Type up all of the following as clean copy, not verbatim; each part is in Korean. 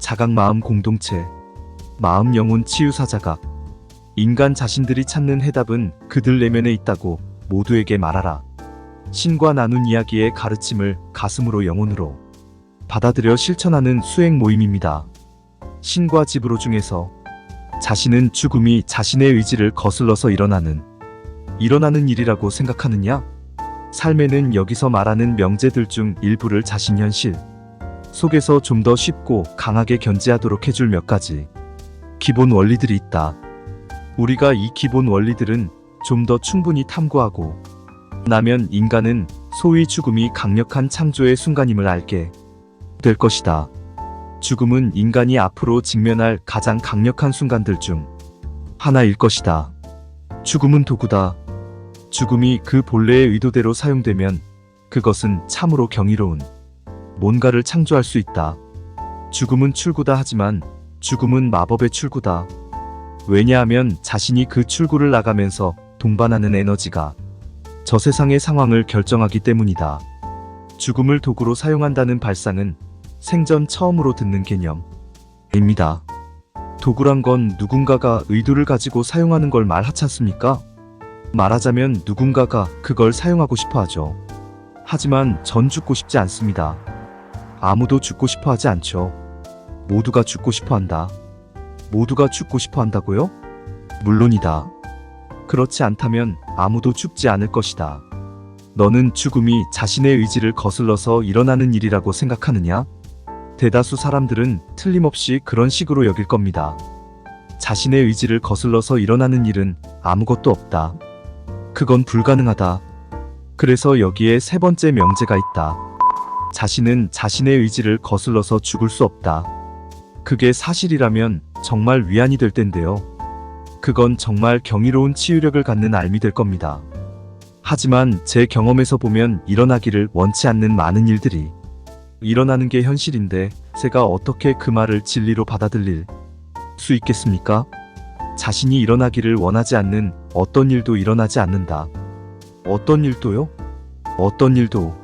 자각 마음 공동체, 마음 영혼 치유사 자각. 인간 자신들이 찾는 해답은 그들 내면에 있다고 모두에게 말하라. 신과 나눈 이야기의 가르침을 가슴으로 영혼으로 받아들여 실천하는 수행 모임입니다. 신과 지브로 중에서 자신은 죽음이 자신의 의지를 거슬러서 일어나는 일이라고 생각하느냐? 삶에는 여기서 말하는 명제들 중 일부를 자신 현실 속에서 좀 더 쉽고 강하게 견지하도록 해줄 몇 가지 기본 원리들이 있다. 우리가 이 기본 원리들은 좀 더 충분히 탐구하고 나면 인간은 소위 죽음이 강력한 창조의 순간임을 알게 될 것이다. 죽음은 인간이 앞으로 직면할 가장 강력한 순간들 중 하나일 것이다. 죽음은 도구다. 죽음이 그 본래의 의도대로 사용되면 그것은 참으로 경이로운 뭔가를 창조할 수 있다. 죽음은 출구다 하지만 죽음은 마법의 출구다. 왜냐하면 자신이 그 출구를 나가면서 동반하는 에너지가 저 세상의 상황을 결정하기 때문이다. 죽음을 도구로 사용한다는 발상은 생전 처음으로 듣는 개념입니다. 도구란 건 누군가가 의도를 가지고 사용하는 걸 말하지 않습니까? 말하자면 누군가가 그걸 사용하고 싶어 하죠. 하지만 전 죽고 싶지 않습니다. 아무도 죽고 싶어 하지 않죠. 모두가 죽고 싶어 한다. 모두가 죽고 싶어 한다고요? 물론이다. 그렇지 않다면 아무도 죽지 않을 것이다. 너는 죽음이 자신의 의지를 거슬러서 일어나는 일이라고 생각하느냐? 대다수 사람들은 틀림없이 그런 식으로 여길 겁니다. 자신의 의지를 거슬러서 일어나는 일은 아무것도 없다. 그건 불가능하다. 그래서 여기에 세 번째 명제가 있다. 자신은 자신의 의지를 거슬러서 죽을 수 없다. 그게 사실이라면 정말 위안이 될 텐데요. 그건 정말 경이로운 치유력을 갖는 알미 될 겁니다. 하지만 제 경험에서 보면 일어나기를 원치 않는 많은 일들이 일어나는 게 현실인데 제가 어떻게 그 말을 진리로 받아들일 수 있겠습니까? 자신이 일어나기를 원하지 않는 어떤 일도 일어나지 않는다. 어떤 일도요? 어떤 일도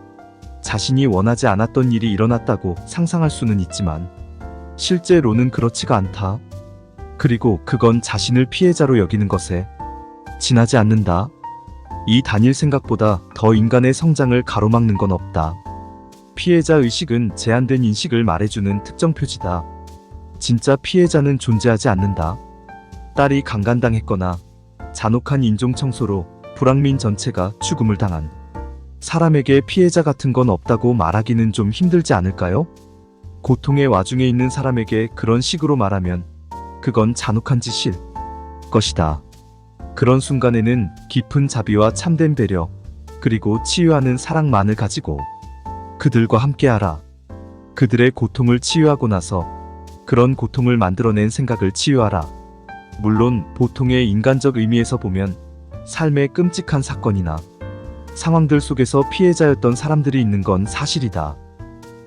자신이 원하지 않았던 일이 일어났다고 상상할 수는 있지만 실제로는 그렇지가 않다. 그리고 그건 자신을 피해자로 여기는 것에 지나지 않는다. 이 단일 생각보다 더 인간의 성장을 가로막는 건 없다. 피해자 의식은 제한된 인식을 말해주는 특정 표지다. 진짜 피해자는 존재하지 않는다. 딸이 강간당했거나 잔혹한 인종청소로 불황민 전체가 죽음을 당한 사람에게 피해자 같은 건 없다고 말하기는 좀 힘들지 않을까요? 고통의 와중에 있는 사람에게 그런 식으로 말하면 그건 잔혹한 짓일 것이다. 그런 순간에는 깊은 자비와 참된 배려, 그리고 치유하는 사랑만을 가지고 그들과 함께하라. 그들의 고통을 치유하고 나서 그런 고통을 만들어낸 생각을 치유하라. 물론 보통의 인간적 의미에서 보면 삶의 끔찍한 사건이나 상황들 속에서 피해자였던 사람들이 있는 건 사실이다.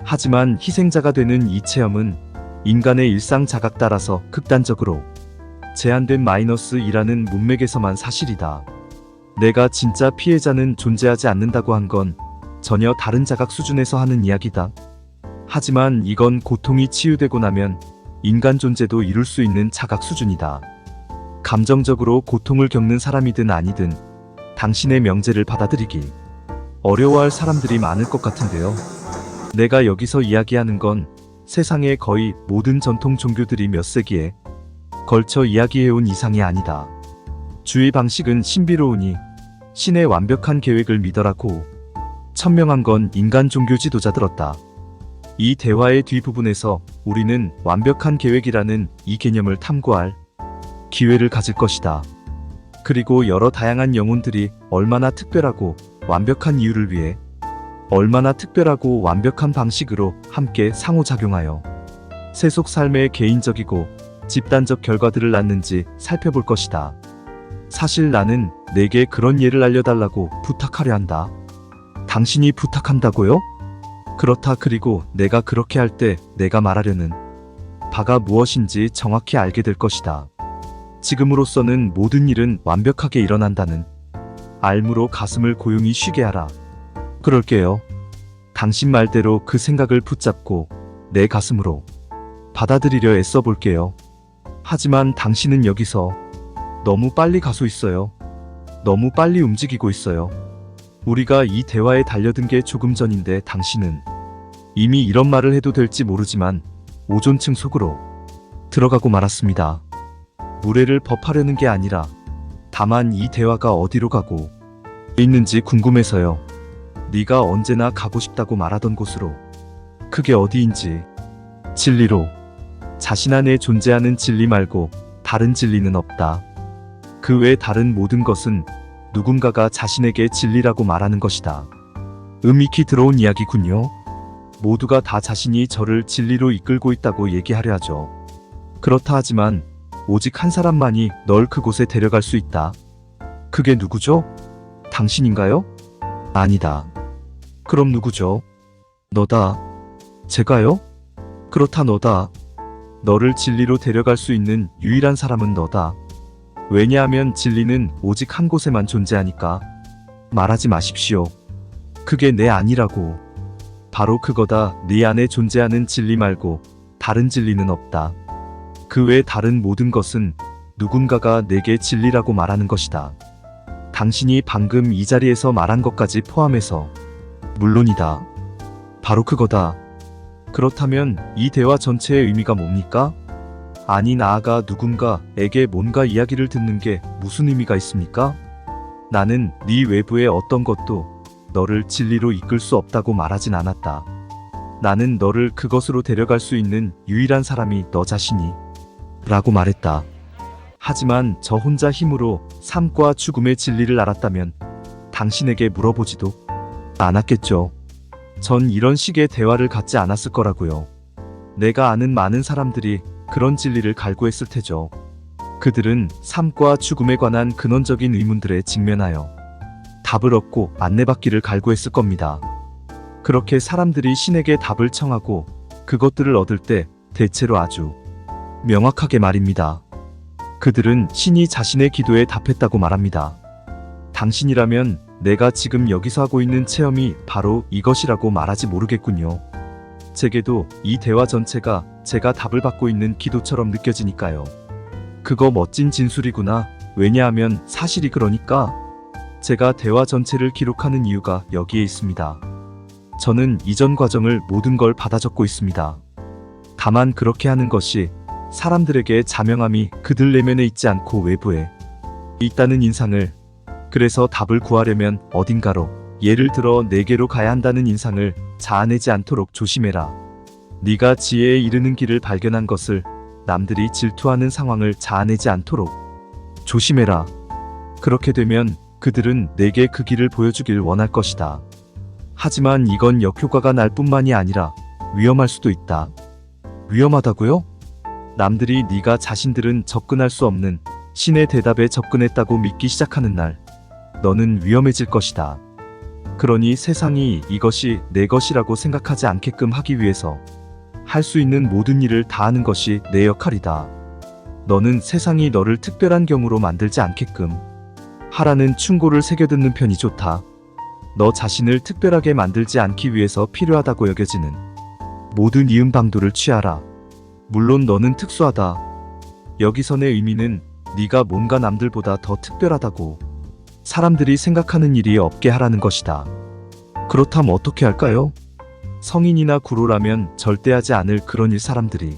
하지만 희생자가 되는 이 체험은 인간의 일상 자각 따라서 극단적으로 제한된 -2라는 문맥에서만 사실이다. 내가 진짜 피해자는 존재하지 않는다고 한 건 전혀 다른 자각 수준에서 하는 이야기다. 하지만 이건 고통이 치유되고 나면 인간 존재도 이룰 수 있는 자각 수준이다. 감정적으로 고통을 겪는 사람이든 아니든 당신의 명제를 받아들이기 어려워할 사람들이 많을 것 같은데요. 내가 여기서 이야기하는 건 세상의 거의 모든 전통 종교들이 몇 세기에 걸쳐 이야기해온 이상이 아니다. 주의 방식은 신비로우니 신의 완벽한 계획을 믿어라고 천명한 건 인간 종교 지도자들었다. 이 대화의 뒷부분에서 우리는 완벽한 계획이라는 이 개념을 탐구할 기회를 가질 것이다. 그리고 여러 다양한 영혼들이 얼마나 특별하고 완벽한 이유를 위해 얼마나 특별하고 완벽한 방식으로 함께 상호작용하여 세속 삶의 개인적이고 집단적 결과들을 낳는지 살펴볼 것이다. 사실 나는 내게 그런 예를 알려달라고 부탁하려 한다. 당신이 부탁한다고요? 그렇다. 그리고 내가 그렇게 할 때 내가 말하려는 바가 무엇인지 정확히 알게 될 것이다. 지금으로서는 모든 일은 완벽하게 일어난다는 알므로 가슴을 고요히 쉬게 하라. 그럴게요. 당신 말대로 그 생각을 붙잡고 내 가슴으로 받아들이려 애써 볼게요. 하지만 당신은 여기서 너무 빨리 가고 있어요. 너무 빨리 움직이고 있어요. 우리가 이 대화에 달려든 게 조금 전인데 당신은 이미 이런 말을 해도 될지 모르지만 오존층 속으로 들어가고 말았습니다. 무례를 법하려는 게 아니라 다만 이 대화가 어디로 가고 있는지 궁금해서요. 네가 언제나 가고 싶다고 말하던 곳으로. 그게 어디인지. 진리로. 자신 안에 존재하는 진리 말고 다른 진리는 없다. 그 외 다른 모든 것은 누군가가 자신에게 진리라고 말하는 것이다. 익히 들어온 이야기군요. 모두가 다 자신이 저를 진리로 이끌고 있다고 얘기하려 하죠. 그렇다 하지만 오직 한 사람만이 널 그곳에 데려갈 수 있다. 그게 누구죠? 당신인가요? 아니다. 그럼 누구죠? 너다. 제가요? 그렇다, 너다. 너를 진리로 데려갈 수 있는 유일한 사람은 너다. 왜냐하면 진리는 오직 한 곳에만 존재하니까. 말하지 마십시오. 그게 내 아니라고. 바로 그거다. 네 안에 존재하는 진리 말고 다른 진리는 없다. 그 외 다른 모든 것은 누군가가 내게 진리라고 말하는 것이다. 당신이 방금 이 자리에서 말한 것까지 포함해서. 물론이다. 바로 그거다. 그렇다면 이 대화 전체의 의미가 뭡니까? 아니, 나아가 누군가에게 뭔가 이야기를 듣는 게 무슨 의미가 있습니까? 나는 네 외부의 어떤 것도 너를 진리로 이끌 수 없다고 말하진 않았다. 나는 너를 그것으로 데려갈 수 있는 유일한 사람이 너 자신이 라고 말했다. 하지만 저 혼자 힘으로 삶과 죽음의 진리를 알았다면 당신에게 물어보지도 않았겠죠. 전 이런 식의 대화를 갖지 않았을 거라고요. 내가 아는 많은 사람들이 그런 진리를 갈구했을 테죠. 그들은 삶과 죽음에 관한 근원적인 의문들에 직면하여 답을 얻고 안내받기를 갈구했을 겁니다. 그렇게 사람들이 신에게 답을 청하고 그것들을 얻을 때 대체로 아주 명확하게 말입니다. 그들은 신이 자신의 기도에 답했다고 말합니다. 당신이라면 내가 지금 여기서 하고 있는 체험이 바로 이것이라고 말하지 모르겠군요. 제게도 이 대화 전체가 제가 답을 받고 있는 기도처럼 느껴지니까요. 그거 멋진 진술이구나. 왜냐하면 사실이 그러니까. 제가 대화 전체를 기록하는 이유가 여기에 있습니다. 저는 이전 과정을 모든 걸 받아 적고 있습니다. 다만 그렇게 하는 것이 사람들에게 자명함이 그들 내면에 있지 않고 외부에 있다는 인상을, 그래서 답을 구하려면 어딘가로, 예를 들어 내게로 가야 한다는 인상을 자아내지 않도록 조심해라. 네가 지혜에 이르는 길을 발견한 것을, 남들이 질투하는 상황을 자아내지 않도록 조심해라. 그렇게 되면 그들은 내게 그 길을 보여주길 원할 것이다. 하지만 이건 역효과가 날 뿐만이 아니라 위험할 수도 있다. 위험하다고요? 남들이 네가 자신들은 접근할 수 없는 신의 대답에 접근했다고 믿기 시작하는 날, 너는 위험해질 것이다. 그러니 세상이 이것이 내 것이라고 생각하지 않게끔 하기 위해서 할 수 있는 모든 일을 다 하는 것이 내 역할이다. 너는 세상이 너를 특별한 경우로 만들지 않게끔 하라는 충고를 새겨듣는 편이 좋다. 너 자신을 특별하게 만들지 않기 위해서 필요하다고 여겨지는 모든 이음방도를 취하라. 물론 너는 특수하다. 여기선의 의미는 네가 뭔가 남들보다 더 특별하다고 사람들이 생각하는 일이 없게 하라는 것이다. 그렇다면 어떻게 할까요? 성인이나 구로라면 절대 하지 않을 그런 일, 사람들이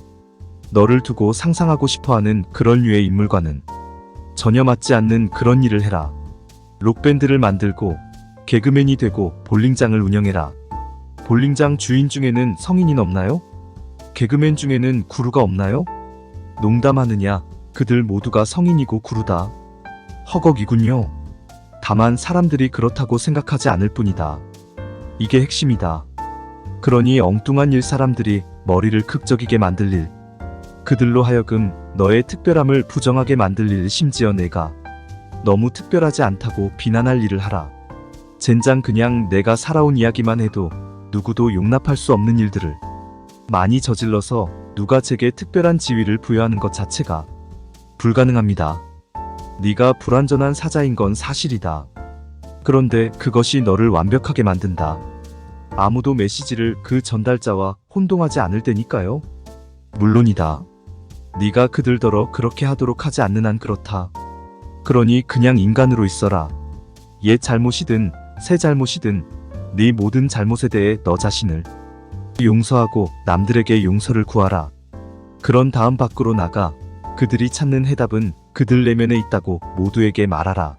너를 두고 상상하고 싶어하는 그런 류의 인물과는 전혀 맞지 않는 그런 일을 해라. 록밴드를 만들고 개그맨이 되고 볼링장을 운영해라. 볼링장 주인 중에는 성인인 없나요? 개그맨 중에는 구루가 없나요? 농담하느냐? 그들 모두가 성인이고 구루다. 허걱이군요. 다만 사람들이 그렇다고 생각하지 않을 뿐이다. 이게 핵심이다. 그러니 엉뚱한 일, 사람들이 머리를 극적이게 만들 일, 그들로 하여금 너의 특별함을 부정하게 만들 일, 심지어 내가 너무 특별하지 않다고 비난할 일을 하라. 젠장 그냥 내가 살아온 이야기만 해도 누구도 용납할 수 없는 일들을 많이 저질러서 누가 제게 특별한 지위를 부여하는 것 자체가 불가능합니다. 네가 불완전한 사자인 건 사실이다. 그런데 그것이 너를 완벽하게 만든다. 아무도 메시지를 그 전달자와 혼동하지 않을 테니까요. 물론이다. 네가 그들더러 그렇게 하도록 하지 않는 한 그렇다. 그러니 그냥 인간으로 있어라. 옛 잘못이든 새 잘못이든 네 모든 잘못에 대해 너 자신을 용서하고 남들에게 용서를 구하라. 그런 다음 밖으로 나가 그들이 찾는 해답은 그들 내면에 있다고 모두에게 말하라.